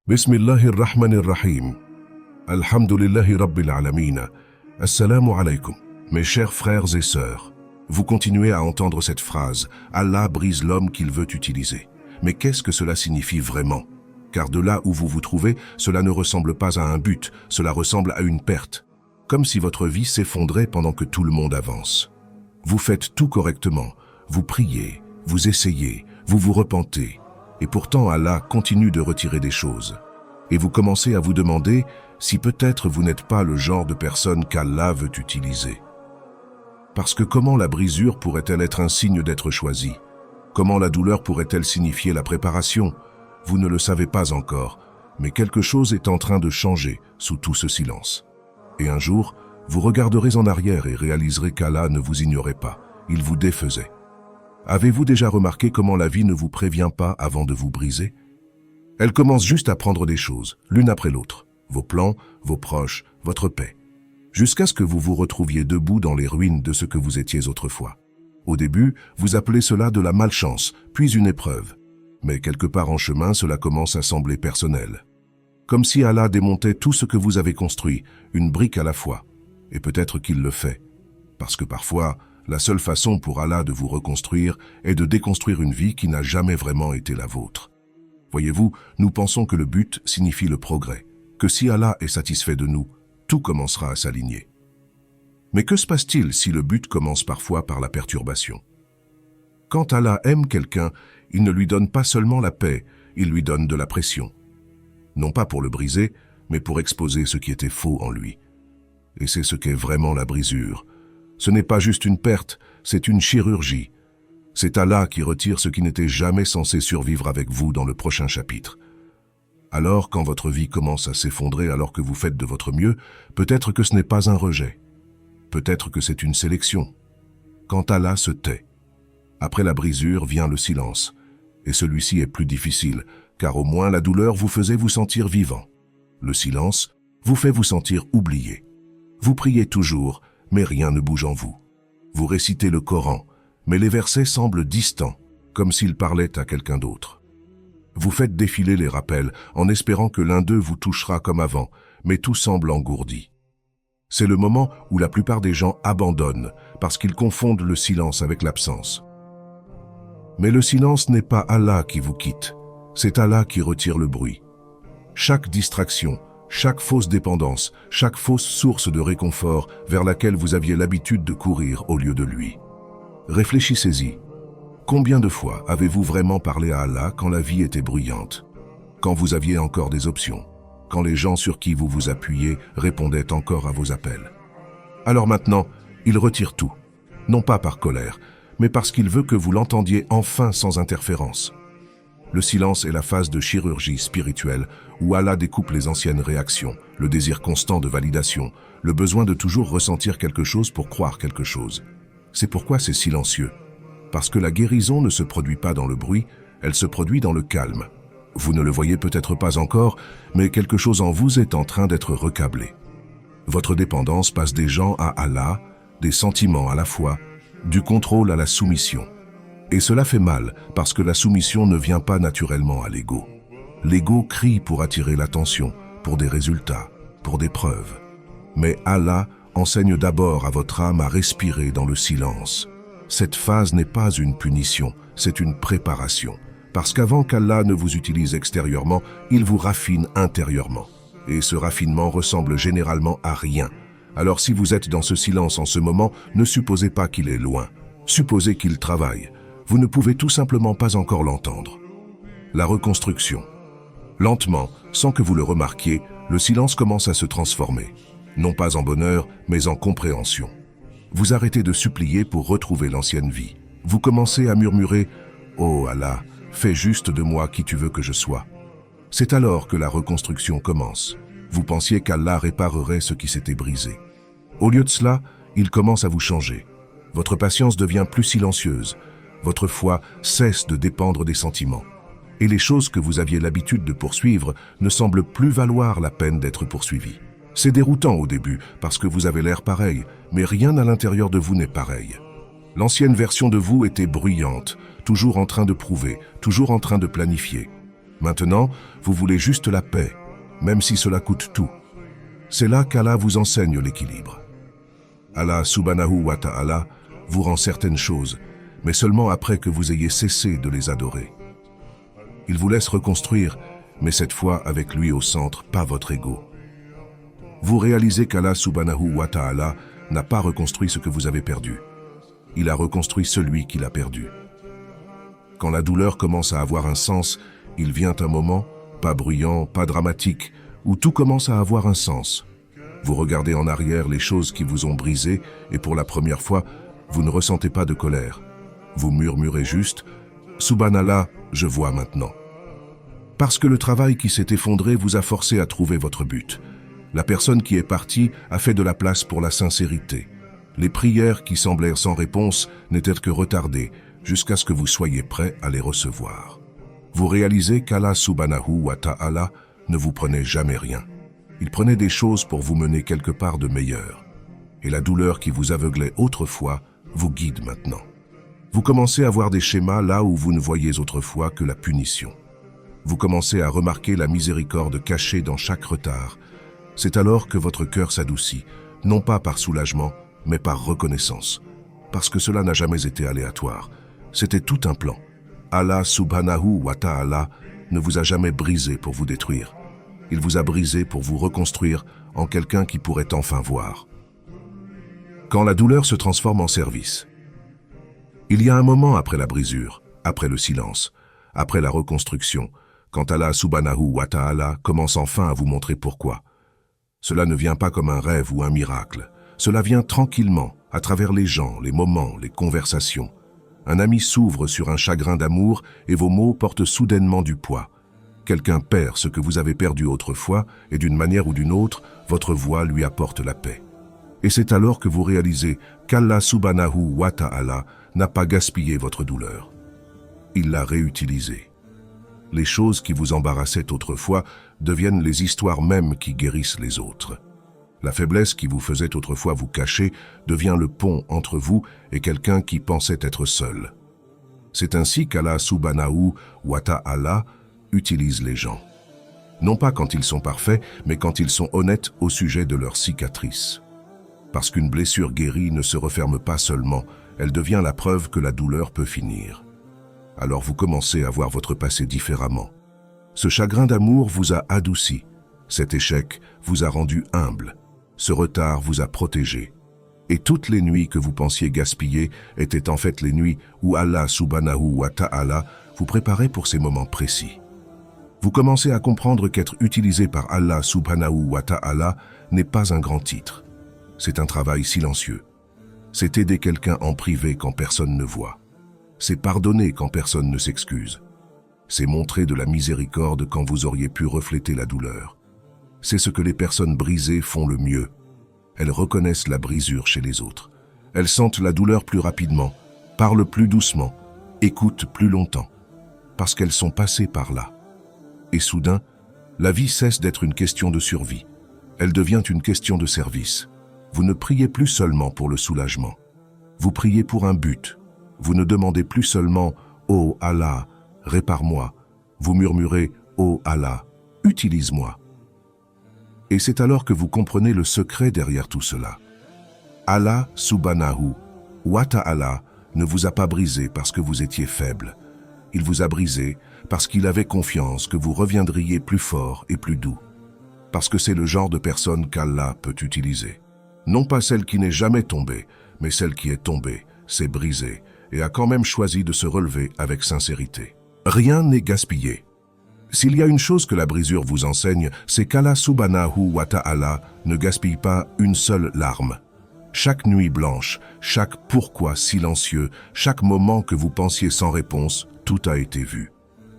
Bismillahirrahmanirrahim. Alhamdulillahi Rabbil Alameen. Assalamu alaikum. Mes chers frères et sœurs, vous continuez à entendre cette phrase « Allah brise l'homme qu'il veut utiliser ». Mais qu'est-ce que cela signifie vraiment? Car de là où vous vous trouvez, cela ne ressemble pas à un but, cela ressemble à une perte. Comme si votre vie s'effondrait pendant que tout le monde avance. Vous faites tout correctement, vous priez, vous essayez, vous vous repentez. Et pourtant Allah continue de retirer des choses. Et vous commencez à vous demander si peut-être vous n'êtes pas le genre de personne qu'Allah veut utiliser. Parce que comment la brisure pourrait-elle être un signe d'être choisi? Comment la douleur pourrait-elle signifier la préparation? Vous ne le savez pas encore, mais quelque chose est en train de changer sous tout ce silence. Et un jour, vous regarderez en arrière et réaliserez qu'Allah ne vous ignorait pas, il vous défaisait. Avez-vous déjà remarqué comment la vie ne vous prévient pas avant de vous briser? Elle commence juste à prendre des choses, l'une après l'autre, vos plans, vos proches, votre paix, jusqu'à ce que vous vous retrouviez debout dans les ruines de ce que vous étiez autrefois. Au début, vous appelez cela de la malchance, puis une épreuve. Mais quelque part en chemin, cela commence à sembler personnel. Comme si Allah démontait tout ce que vous avez construit, une brique à la fois. Et peut-être qu'il le fait. Parce que parfois, la seule façon pour Allah de vous reconstruire est de déconstruire une vie qui n'a jamais vraiment été la vôtre. Voyez-vous, nous pensons que le but signifie le progrès, que si Allah est satisfait de nous, tout commencera à s'aligner. Mais que se passe-t-il si le but commence parfois par la perturbation? Quand Allah aime quelqu'un, il ne lui donne pas seulement la paix, il lui donne de la pression. Non pas pour le briser, mais pour exposer ce qui était faux en lui. Et c'est ce qu'est vraiment la brisure. Ce n'est pas juste une perte, c'est une chirurgie. C'est Allah qui retire ce qui n'était jamais censé survivre avec vous dans le prochain chapitre. Alors, quand votre vie commence à s'effondrer alors que vous faites de votre mieux, peut-être que ce n'est pas un rejet. Peut-être que c'est une sélection. Quand Allah se tait. Après la brisure vient le silence. Et celui-ci est plus difficile, car au moins la douleur vous faisait vous sentir vivant. Le silence vous fait vous sentir oublié. Vous priez toujours, mais rien ne bouge en vous. Vous récitez le Coran, mais les versets semblent distants, comme s'ils parlaient à quelqu'un d'autre. Vous faites défiler les rappels en espérant que l'un d'eux vous touchera comme avant, mais tout semble engourdi. C'est le moment où la plupart des gens abandonnent parce qu'ils confondent le silence avec l'absence. Mais le silence n'est pas Allah qui vous quitte, c'est Allah qui retire le bruit. Chaque distraction, chaque fausse dépendance, chaque fausse source de réconfort vers laquelle vous aviez l'habitude de courir au lieu de lui. Réfléchissez-y. Combien de fois avez-vous vraiment parlé à Allah quand la vie était bruyante? Quand vous aviez encore des options? Quand les gens sur qui vous vous appuyez répondaient encore à vos appels? Alors maintenant, il retire tout. Non pas par colère, mais parce qu'il veut que vous l'entendiez enfin sans interférence. Le silence est la phase de chirurgie spirituelle où Allah découpe les anciennes réactions, le désir constant de validation, le besoin de toujours ressentir quelque chose pour croire quelque chose. C'est pourquoi c'est silencieux. Parce que la guérison ne se produit pas dans le bruit, elle se produit dans le calme. Vous ne le voyez peut-être pas encore, mais quelque chose en vous est en train d'être recablé. Votre dépendance passe des gens à Allah, des sentiments à la foi, du contrôle à la soumission. Et cela fait mal, parce que la soumission ne vient pas naturellement à l'ego. L'ego crie pour attirer l'attention, pour des résultats, pour des preuves. Mais Allah enseigne d'abord à votre âme à respirer dans le silence. Cette phase n'est pas une punition, c'est une préparation. Parce qu'avant qu'Allah ne vous utilise extérieurement, il vous raffine intérieurement. Et ce raffinement ressemble généralement à rien. Alors si vous êtes dans ce silence en ce moment, ne supposez pas qu'il est loin. Supposez qu'il travaille. Vous ne pouvez tout simplement pas encore l'entendre. La reconstruction. Lentement, sans que vous le remarquiez, le silence commence à se transformer. Non pas en bonheur, mais en compréhension. Vous arrêtez de supplier pour retrouver l'ancienne vie. Vous commencez à murmurer « Oh Allah, fais juste de moi qui tu veux que je sois ». C'est alors que la reconstruction commence. Vous pensiez qu'Allah réparerait ce qui s'était brisé. Au lieu de cela, il commence à vous changer. Votre patience devient plus silencieuse. Votre foi cesse de dépendre des sentiments. Et les choses que vous aviez l'habitude de poursuivre ne semblent plus valoir la peine d'être poursuivies. C'est déroutant au début, parce que vous avez l'air pareil, mais rien à l'intérieur de vous n'est pareil. L'ancienne version de vous était bruyante, toujours en train de prouver, toujours en train de planifier. Maintenant, vous voulez juste la paix, même si cela coûte tout. C'est là qu'Allah vous enseigne l'équilibre. Allah subhanahu wa ta'ala vous rend certaines choses, mais seulement après que vous ayez cessé de les adorer. Il vous laisse reconstruire, mais cette fois avec lui au centre, pas votre ego. Vous réalisez qu'Allah subhanahu wa ta'ala n'a pas reconstruit ce que vous avez perdu. Il a reconstruit celui qu'il a perdu. Quand la douleur commence à avoir un sens, il vient un moment, pas bruyant, pas dramatique, où tout commence à avoir un sens. Vous regardez en arrière les choses qui vous ont brisé et pour la première fois, vous ne ressentez pas de colère. Vous murmurez juste « Subhanallah, je vois maintenant ». Parce que le travail qui s'est effondré vous a forcé à trouver votre but. La personne qui est partie a fait de la place pour la sincérité. Les prières qui semblèrent sans réponse n'étaient que retardées jusqu'à ce que vous soyez prêt à les recevoir. Vous réalisez qu'Allah subhanahu wa ta'ala ne vous prenait jamais rien. Il prenait des choses pour vous mener quelque part de meilleur. Et la douleur qui vous aveuglait autrefois vous guide maintenant. Vous commencez à voir des schémas là où vous ne voyiez autrefois que la punition. Vous commencez à remarquer la miséricorde cachée dans chaque retard. C'est alors que votre cœur s'adoucit, non pas par soulagement, mais par reconnaissance. Parce que cela n'a jamais été aléatoire. C'était tout un plan. Allah subhanahu wa ta'ala ne vous a jamais brisé pour vous détruire. Il vous a brisé pour vous reconstruire en quelqu'un qui pourrait enfin voir. Quand la douleur se transforme en service. Il y a un moment après la brisure, après le silence, après la reconstruction, quand Allah subhanahu wa ta'ala commence enfin à vous montrer pourquoi. Cela ne vient pas comme un rêve ou un miracle. Cela vient tranquillement, à travers les gens, les moments, les conversations. Un ami s'ouvre sur un chagrin d'amour et vos mots portent soudainement du poids. Quelqu'un perd ce que vous avez perdu autrefois et d'une manière ou d'une autre, votre voix lui apporte la paix. Et c'est alors que vous réalisez qu'Allah subhanahu wa ta'ala n'a pas gaspillé votre douleur. Il l'a réutilisée. Les choses qui vous embarrassaient autrefois deviennent les histoires mêmes qui guérissent les autres. La faiblesse qui vous faisait autrefois vous cacher devient le pont entre vous et quelqu'un qui pensait être seul. C'est ainsi qu'Allah subhanahu wa ta'ala utilise les gens. Non pas quand ils sont parfaits, mais quand ils sont honnêtes au sujet de leurs cicatrices. Parce qu'une blessure guérie ne se referme pas seulement, elle devient la preuve que la douleur peut finir. Alors vous commencez à voir votre passé différemment. Ce chagrin d'amour vous a adouci. Cet échec vous a rendu humble. Ce retard vous a protégé. Et toutes les nuits que vous pensiez gaspiller étaient en fait les nuits où Allah subhanahu wa ta'ala vous préparait pour ces moments précis. Vous commencez à comprendre qu'être utilisé par Allah subhanahu wa ta'ala n'est pas un grand titre. C'est un travail silencieux. C'est aider quelqu'un en privé quand personne ne voit. C'est pardonner quand personne ne s'excuse. C'est montrer de la miséricorde quand vous auriez pu refléter la douleur. C'est ce que les personnes brisées font le mieux. Elles reconnaissent la brisure chez les autres. Elles sentent la douleur plus rapidement, parlent plus doucement, écoutent plus longtemps, parce qu'elles sont passées par là. Et soudain, la vie cesse d'être une question de survie. Elle devient une question de service. Vous ne priez plus seulement pour le soulagement. Vous priez pour un but. Vous ne demandez plus seulement « Oh Allah, répare-moi ». Vous murmurez « Oh Allah, utilise-moi ». Et c'est alors que vous comprenez le secret derrière tout cela. Allah subhanahu wa ta'ala ne vous a pas brisé parce que vous étiez faible. Il vous a brisé parce qu'il avait confiance que vous reviendriez plus fort et plus doux. Parce que c'est le genre de personne qu'Allah peut utiliser. Non pas celle qui n'est jamais tombée, mais celle qui est tombée, s'est brisée et a quand même choisi de se relever avec sincérité. Rien n'est gaspillé. S'il y a une chose que la brisure vous enseigne, c'est qu'Allah subhanahu wa ta'ala ne gaspille pas une seule larme. Chaque nuit blanche, chaque pourquoi silencieux, chaque moment que vous pensiez sans réponse, tout a été vu.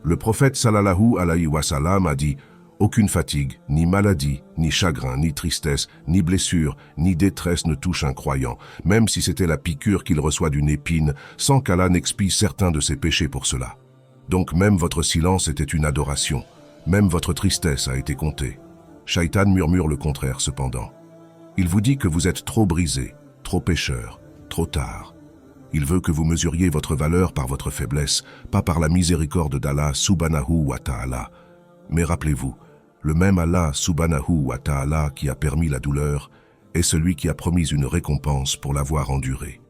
Le prophète sallallahu alayhi wa sallam a dit « Aucune fatigue, ni maladie, ni chagrin, ni tristesse, ni blessure, ni détresse ne touche un croyant, même si c'était la piqûre qu'il reçoit d'une épine, sans qu'Allah n'expie certains de ses péchés pour cela. » Donc même votre silence était une adoration, même votre tristesse a été comptée. Shaitan murmure le contraire cependant. Il vous dit que vous êtes trop brisé, trop pécheur, trop tard. Il veut que vous mesuriez votre valeur par votre faiblesse, pas par la miséricorde d'Allah subhanahu wa ta'ala. Mais rappelez-vous, le même Allah subhanahu wa ta'ala qui a permis la douleur est celui qui a promis une récompense pour l'avoir endurée.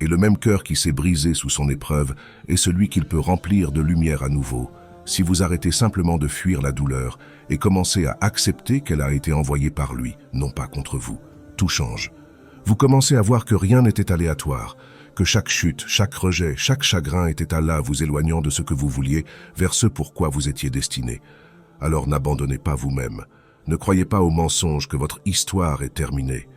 Et le même cœur qui s'est brisé sous son épreuve est celui qu'il peut remplir de lumière à nouveau, si vous arrêtez simplement de fuir la douleur et commencez à accepter qu'elle a été envoyée par lui, non pas contre vous. Tout change. Vous commencez à voir que rien n'était aléatoire, que chaque chute, chaque rejet, chaque chagrin était Allah vous éloignant de ce que vous vouliez vers ce pour quoi vous étiez destiné. Alors n'abandonnez pas vous-même. Ne croyez pas au mensonge que votre histoire est terminée.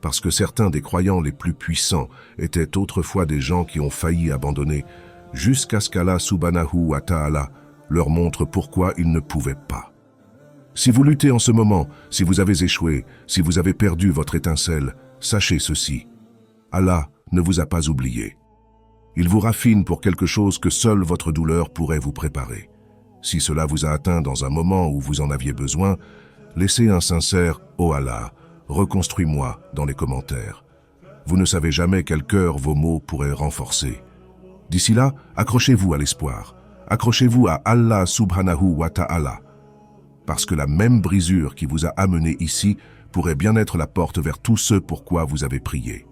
Parce que certains des croyants les plus puissants étaient autrefois des gens qui ont failli abandonner, jusqu'à ce qu'Allah subhanahu wa ta'ala leur montre pourquoi ils ne pouvaient pas. Si vous luttez en ce moment, si vous avez échoué, si vous avez perdu votre étincelle, sachez ceci. Allah ne vous a pas oublié. Il vous raffine pour quelque chose que seule votre douleur pourrait vous préparer. Si cela vous a atteint dans un moment où vous en aviez besoin, laissez un sincère « Oh Allah », reconstruis-moi dans les commentaires. Vous ne savez jamais quel cœur vos mots pourraient renforcer. D'ici là, accrochez-vous à l'espoir. Accrochez-vous à Allah subhanahu wa ta'ala. Parce que la même brisure qui vous a amené ici pourrait bien être la porte vers tout ce pour quoi vous avez prié.